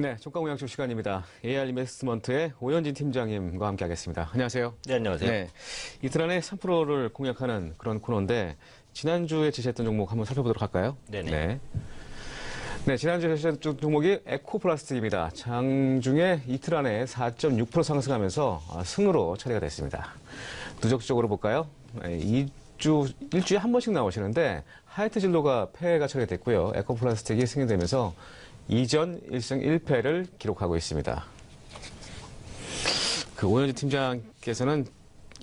네, 종가공약주 시간입니다. AR 인베스트먼트의 오현진 팀장님과 함께하겠습니다. 안녕하세요. 네, 안녕하세요. 네, 이틀 안에 3%를 공략하는 그런 코너인데 지난주에 제시했던 종목 한번 살펴보도록 할까요? 네네. 네, 지난주에 제시했던 종목이 에코플라스틱입니다. 장중에 이틀 안에 4.6% 상승하면서 승으로 처리가 됐습니다. 누적적으로 볼까요? 일주에 한 번씩 나오시는데 하이트 진로가 패가 처리가 됐고요. 에코플라스틱이 승이 되면서 2전 1승 1패를 기록하고 있습니다. 오현진 팀장께서는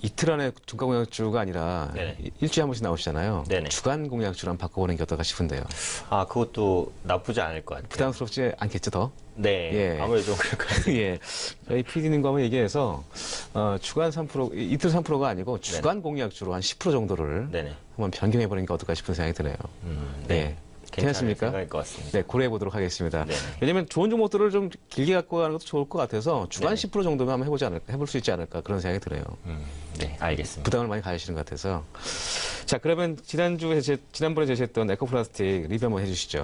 이틀 안에 종가 공약주가 아니라 네네. 일주일에 한 번씩 나오시잖아요. 네네. 주간 공약주로 한번 바꿔보는 게 어떨까 싶은데요. 아, 그것도 나쁘지 않을 것 같아요. 부담스럽지 않겠죠, 더? 네, 예. 아무래도 그럴 것 같아요. 예. 저희 PD님과 한번 얘기해서, 주간 3%, 이틀 3%가 아니고 주간 공약주로 한 10% 정도를 네네. 한번 변경해보는 게 어떨까 싶은 생각이 드네요. 네. 예. 괜찮습니까? 생각일 것 같습니다. 네, 고려해 보도록 하겠습니다. 네네. 왜냐면 좋은 종목들을 좀 길게 갖고 가는 것도 좋을 것 같아서 주간 네네. 10% 정도면 한번 해볼 수 있지 않을까 그런 생각이 들어요. 네, 알겠습니다. 부담을 많이 가지시는 것 같아서. 자, 그러면 지난번에 제시했던 에코플라스틱 리뷰 한번 해주시죠.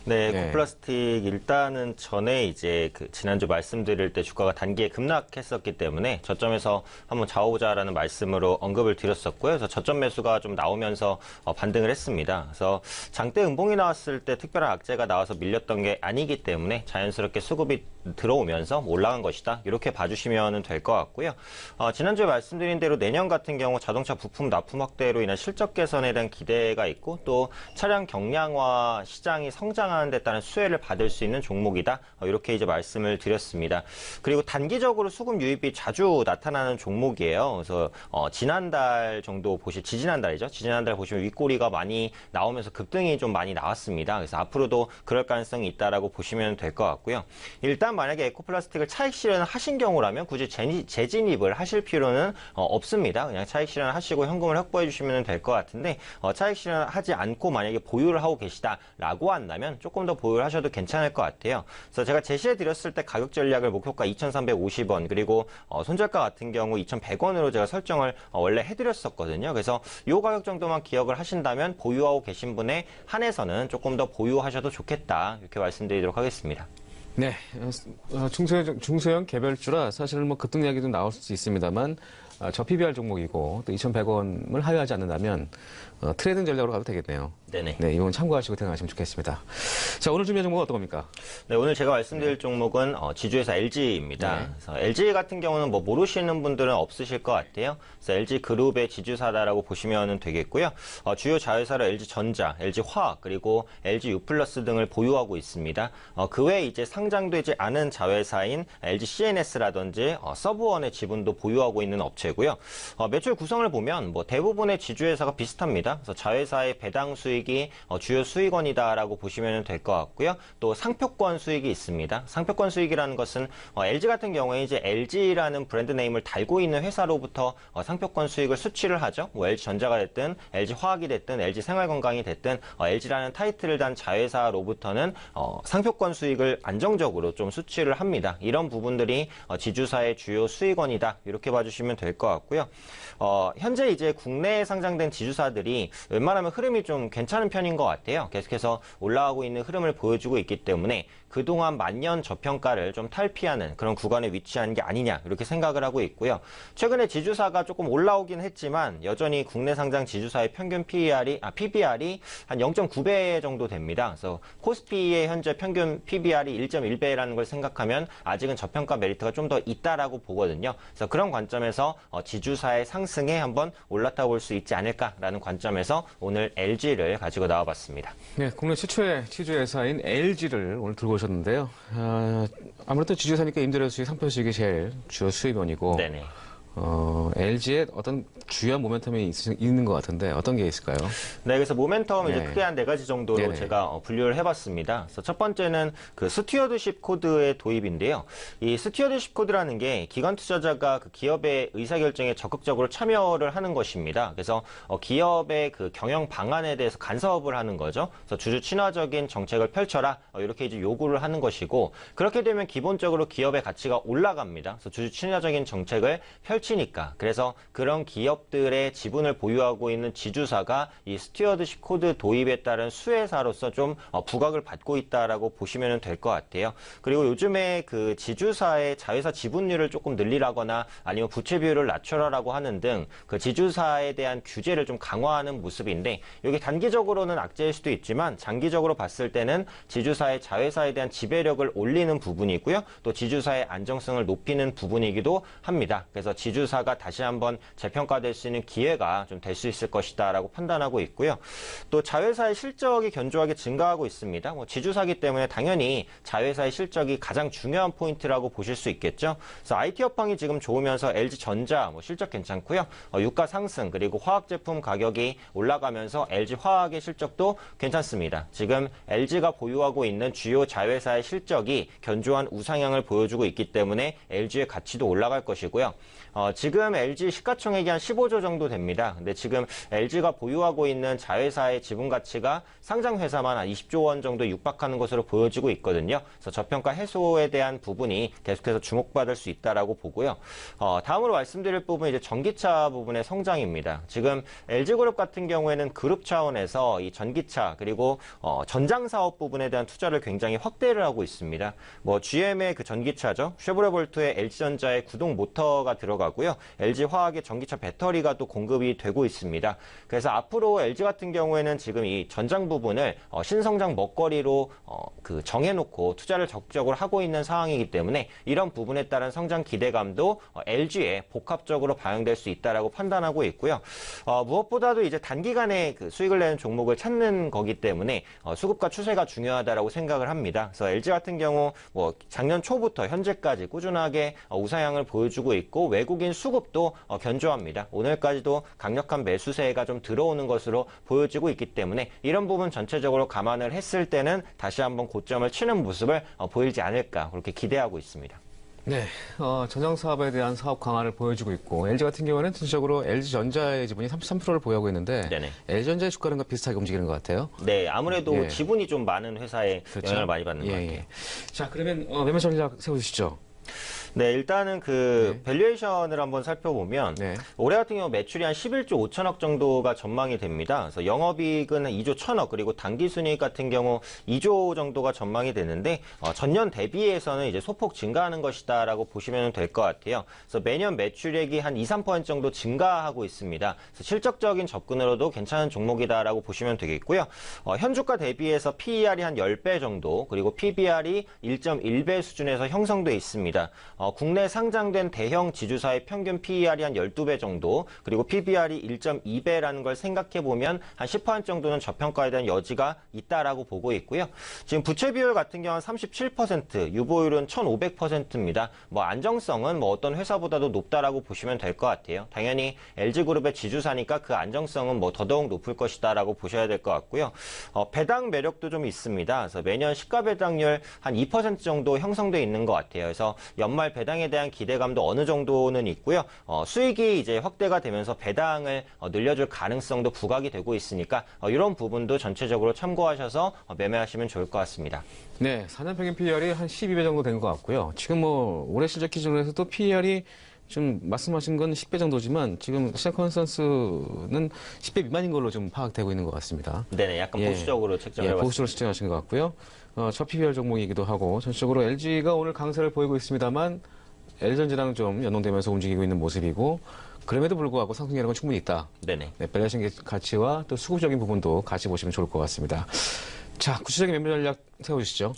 네, 네. 에코플라스틱 일단은 전에 이제 지난주 말씀드릴 때 주가가 단기에 급락했었기 때문에 저점에서 한번 잡아보자라는 말씀으로 언급을 드렸었고요. 그래서 저점 매수가 좀 나오면서 반등을 했습니다. 그래서 장대 음봉이 나왔을 때 특별한 악재가 나와서 밀렸던 게 아니기 때문에 자연스럽게 수급이 들어오면서 올라간 것이다. 이렇게 봐주시면 될 것 같고요. 지난주에 말씀드린 대로 내년 같은 경우 자동차 부품 납품 확대로 인한 실적 개선에 대한 기대가 있고 또 차량 경량화 시장이 성장하는 데 따른 수혜를 받을 수 있는 종목이다. 이렇게 이제 말씀을 드렸습니다. 그리고 단기적으로 수급 유입이 자주 나타나는 종목이에요. 그래서 지난달 정도 지지난달이죠. 지지난달 보시면 윗꼬리가 많이 나오면서 급등이 좀 많이 나왔습니다. 그래서 앞으로도 그럴 가능성이 있다라고 보시면 될 것 같고요. 일단 만약에 에코플라스틱을 차익 실현을 하신 경우라면 굳이 재진입을 하실 필요는 없습니다. 그냥 차익 실현을 하시고 현금을 확보해 주시면 될 것 같은데 차익 실현을 하지 않고 만약에 보유를 하고 계시다라고 한다면 조금 더 보유를 하셔도 괜찮을 것 같아요. 그래서 제가 제시해 드렸을 때 가격 전략을 목표가 2,350원 그리고 손절가 같은 경우 2,100원으로 제가 설정을 원래 해드렸었거든요. 그래서 이 가격 정도만 기억을 하신다면 보유하고 계신 분에 한해서는 조금 더 보유하셔도 좋겠다 이렇게 말씀드리도록 하겠습니다. 네, 중소형 개별주라 사실은 뭐 급등 이야기도 나올 수 있습니다만 저 PBR 종목이고 또 2,100원을 하회하지 않는다면 트레이딩 전략으로 가도 되겠네요. 네네. 네, 이건 참고하시고 대응하시면 좋겠습니다. 자, 오늘 준비한 종목은 어떤 겁니까? 네, 오늘 제가 말씀드릴 종목은 지주회사 LG입니다. 네. 그래서 LG 같은 경우는 뭐 모르시는 분들은 없으실 것 같아요. 그래서 LG 그룹의 지주사다라고 보시면 되겠고요. 주요 자회사로 LG전자, LG화학 그리고 LGU+ 등을 보유하고 있습니다. 그 외에 이제 상장되지 않은 자회사인 LG CNS라든지 서브원의 지분도 보유하고 있는 업체고요. 매출 구성을 보면 뭐 대부분의 지주회사가 비슷합니다. 그래서 자회사의 배당 수익이 주요 수익원이다라고 보시면 될 것 같고요. 또 상표권 수익이 있습니다. 상표권 수익이라는 것은 LG 같은 경우에 이제 LG라는 브랜드 네임을 달고 있는 회사로부터 상표권 수익을 수취를 하죠. 뭐 LG전자가 됐든 LG화학이 됐든 LG생활건강이 됐든 LG라는 타이틀을 단 자회사로부터는 상표권 수익을 안정적으로 좀 수취를 합니다. 이런 부분들이 지주사의 주요 수익원이다. 이렇게 봐주시면 될 것 같고요. 현재 이제 국내에 상장된 지주사들이 웬만하면 흐름이 좀 괜찮은 편인 것 같아요. 계속해서 올라가고 있는 흐름을 보여주고 있기 때문에 그동안 만년 저평가를 좀 탈피하는 그런 구간에 위치한 게 아니냐 이렇게 생각을 하고 있고요. 최근에 지주사가 조금 올라오긴 했지만 여전히 국내 상장 지주사의 평균 PBR이 한 0.9배 정도 됩니다. 그래서 코스피의 현재 평균 PBR이 1.1배라는 걸 생각하면 아직은 저평가 메리트가 좀 더 있다라고 보거든요. 그래서 그런 관점에서 지주사의 상승에 한번 올라타 볼 수 있지 않을까라는 관점에서 오늘 LG를 가지고 나와봤습니다. 네, 국내 최초의 지주회사인 LG를 오늘 들고 오셨는데요. 아무래도 지주회사니까 임대료 수익, 상표 수익이 제일 주요 수입원이고 네네. LG의 어떤 주요한 모멘텀이 있는 것 같은데 어떤 게 있을까요? 네, 그래서 모멘텀 네. 이제 크게 한 4가지 정도로 네네. 제가 분류를 해봤습니다. 그래서 첫 번째는 그 스튜어드십 코드의 도입인데요. 이 스튜어드십 코드라는 게 기관 투자자가 그 기업의 의사결정에 적극적으로 참여를 하는 것입니다. 그래서 기업의 그 경영 방안에 대해서 간섭을 하는 거죠. 그래서 주주 친화적인 정책을 펼쳐라 이렇게 이제 요구를 하는 것이고 그렇게 되면 기본적으로 기업의 가치가 올라갑니다. 그래서 주주 친화적인 정책을 펼치니까 그래서 그런 기업 기업들의 지분을 보유하고 있는 지주사가 이 스튜어드십 코드 도입에 따른 수혜사로서 좀 부각을 받고 있다라고 보시면 될 것 같아요. 그리고 요즘에 그 지주사의 자회사 지분율을 조금 늘리라거나 아니면 부채 비율을 낮춰라라고 하는 등 그 지주사에 대한 규제를 좀 강화하는 모습인데, 이게 단기적으로는 악재일 수도 있지만 장기적으로 봤을 때는 지주사의 자회사에 대한 지배력을 올리는 부분이고요. 또 지주사의 안정성을 높이는 부분이기도 합니다. 그래서 지주사가 다시 한번 재평가될 수 있는 기회가 좀 될 수 있을 것이다라고 판단하고 있고요. 또 자회사의 실적이 견조하게 증가하고 있습니다. 지주사기 때문에 당연히 자회사의 실적이 가장 중요한 포인트라고 보실 수 있겠죠. 그래서 IT 업황이 지금 좋으면서 LG전자 실적 괜찮고요. 유가 상승 그리고 화학 제품 가격이 올라가면서 LG화학의 실적도 괜찮습니다. 지금 LG가 보유하고 있는 주요 자회사의 실적이 견조한 우상향을 보여주고 있기 때문에 LG의 가치도 올라갈 것이고요. 지금 LG 시가총액이 한 15조 정도 됩니다. 근데 지금 LG가 보유하고 있는 자회사의 지분 가치가 상장 회사만 한 20조 원 정도 육박하는 것으로 보여지고 있거든요. 그래서 저평가 해소에 대한 부분이 계속해서 주목받을 수 있다라고 보고요. 다음으로 말씀드릴 부분은 이제 전기차 부분의 성장입니다. 지금 LG그룹 같은 경우에는 그룹 차원에서 이 전기차 그리고 전장 사업 부분에 대한 투자를 굉장히 확대를 하고 있습니다. GM의 그 전기차죠. 쉐보레볼트의 LG전자의 구동 모터가 들어가고요. LG화학의 전기차 배터리가 또 공급이 되고 있습니다. 그래서 앞으로 LG 같은 경우에는 지금 이 전장 부분을 신성장 먹거리로 정해놓고 투자를 적극적으로 하고 있는 상황이기 때문에 이런 부분에 따른 성장 기대감도 LG에 복합적으로 반영될 수 있다라고 판단하고 있고요. 무엇보다도 이제 단기간에 그 수익을 내는 종목을 찾는 거기 때문에 수급과 추세가 중요하다라고 생각을 합니다. 그래서 LG 같은 경우 작년 초부터 현재까지 꾸준하게 우상향을 보여주고 있고 외국인 수급도 견조합니다. 오늘까지도 강력한 매수세가 좀 들어오는 것으로 보여지고 있기 때문에 이런 부분 전체적으로 감안을 했을 때는 다시 한번 고점을 치는 모습을 보이지 않을까 그렇게 기대하고 있습니다. 네, 전장 사업에 대한 사업 강화를 보여주고 있고 LG 같은 경우는 전체적으로 LG전자의 지분이 33%를 보유하고 있는데 네네. LG전자의 주가는 비슷하게 움직이는 것 같아요. 네, 아무래도 예. 지분이 좀 많은 회사에 그렇죠? 영향을 많이 받는 것 같아요. 자, 그러면 매매 전략 세워주시죠. 네, 일단은 밸류에이션을 한번 살펴보면 네. 올해 같은 경우 매출이 한 11조 5천억 정도가 전망이 됩니다. 그래서 영업이익은 2조 1천억 그리고 당기순이익 같은 경우 2조 정도가 전망이 되는데 전년 대비해서는 이제 소폭 증가하는 것이다라고 보시면 될 것 같아요. 그래서 매년 매출액이 한 2, 3% 정도 증가하고 있습니다. 그래서 실적적인 접근으로도 괜찮은 종목이다라고 보시면 되겠고요. 현주가 대비해서 PER이 한 10배 정도 그리고 PBR이 1.1배 수준에서 형성돼 있습니다. 국내 상장된 대형 지주사의 평균 PER이 한 12배 정도 그리고 PBR이 1.2배라는 걸 생각해보면 한 10% 정도는 저평가에 대한 여지가 있다라고 보고 있고요. 지금 부채 비율 같은 경우는 37%, 유보율은 1,500%입니다. 안정성은 어떤 회사보다도 높다라고 보시면 될 것 같아요. 당연히 LG그룹의 지주사니까 그 안정성은 더더욱 높을 것이다라고 보셔야 될 것 같고요. 배당 매력도 좀 있습니다. 그래서 매년 시가 배당률 한 2% 정도 형성돼 있는 것 같아요. 그래서 연말 배당에 대한 기대감도 어느 정도는 있고요. 수익이 이제 확대가 되면서 배당을 늘려줄 가능성도 부각이 되고 있으니까 이런 부분도 전체적으로 참고하셔서 매매하시면 좋을 것 같습니다. 네, 4년 평균 PER이 한 12배 정도 된 것 같고요. 지금 올해 실적 기준으로 해서도 PER이 좀 말씀하신 건 10배 정도지만 지금 시장 컨센서스는 10배 미만인 걸로 좀 파악되고 있는 것 같습니다. 네네, 약간 보수적으로 책정해봤습니다. 보수적으로 책정하신 것 같고요. 저 PBR 종목이기도 하고 전체적으로 LG가 오늘 강세를 보이고 있습니다만 LG전자랑 좀 연동되면서 움직이고 있는 모습이고 그럼에도 불구하고 상승이라는 건 충분히 있다. 네네. 네, 밸류에이션 가치와 또 수급적인 부분도 같이 보시면 좋을 것 같습니다. 자, 구체적인 매매 전략 세워주시죠.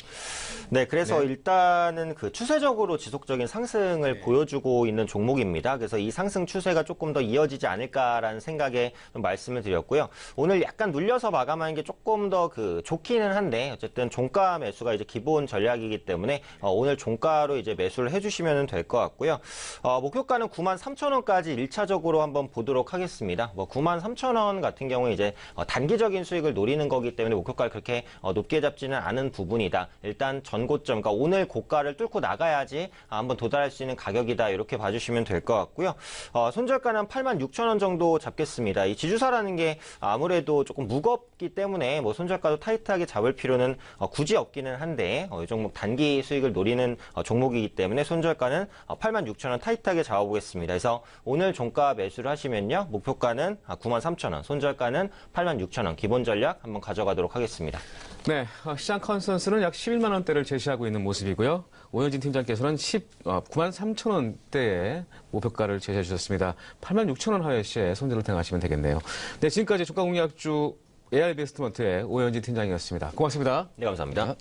네, 그래서 일단은 추세적으로 지속적인 상승을 보여주고 있는 종목입니다. 그래서 이 상승 추세가 조금 더 이어지지 않을까라는 생각에 좀 말씀을 드렸고요. 오늘 약간 눌려서 마감하는 게 조금 더 좋기는 한데 어쨌든 종가 매수가 이제 기본 전략이기 때문에 오늘 종가로 이제 매수를 해주시면 될 것 같고요. 목표가는 93,000원까지 1차적으로 한번 보도록 하겠습니다. 93,000원 같은 경우에 이제 단기적인 수익을 노리는 거기 때문에 목표가를 그렇게 높게 잡지는 않은 부분이다. 일단 전고점, 그러니까 오늘 고가를 뚫고 나가야지 한번 도달할 수 있는 가격이다. 이렇게 봐주시면 될 것 같고요. 손절가는 86,000원 정도 잡겠습니다. 이 지주사라는 게 아무래도 조금 무겁기 때문에 뭐 손절가도 타이트하게 잡을 필요는 굳이 없기는 한데 이 종목 단기 수익을 노리는 종목이기 때문에 손절가는 86,000원 타이트하게 잡아보겠습니다. 그래서 오늘 종가 매수를 하시면요. 목표가는 93,000원, 손절가는 86,000원 기본 전략 한번 가져가도록 하겠습니다. 네, 시장 컨센서스는 약 11만 원대를 제시하고 있는 모습이고요. 오현진 팀장께서는 93,000원대의 목표가를 제시해 주셨습니다. 86,000원 하회 시에 손절을 행하시면 되겠네요. 네, 지금까지 주가 공략주 AR베스트먼트의 오현진 팀장이었습니다. 고맙습니다. 네, 감사합니다.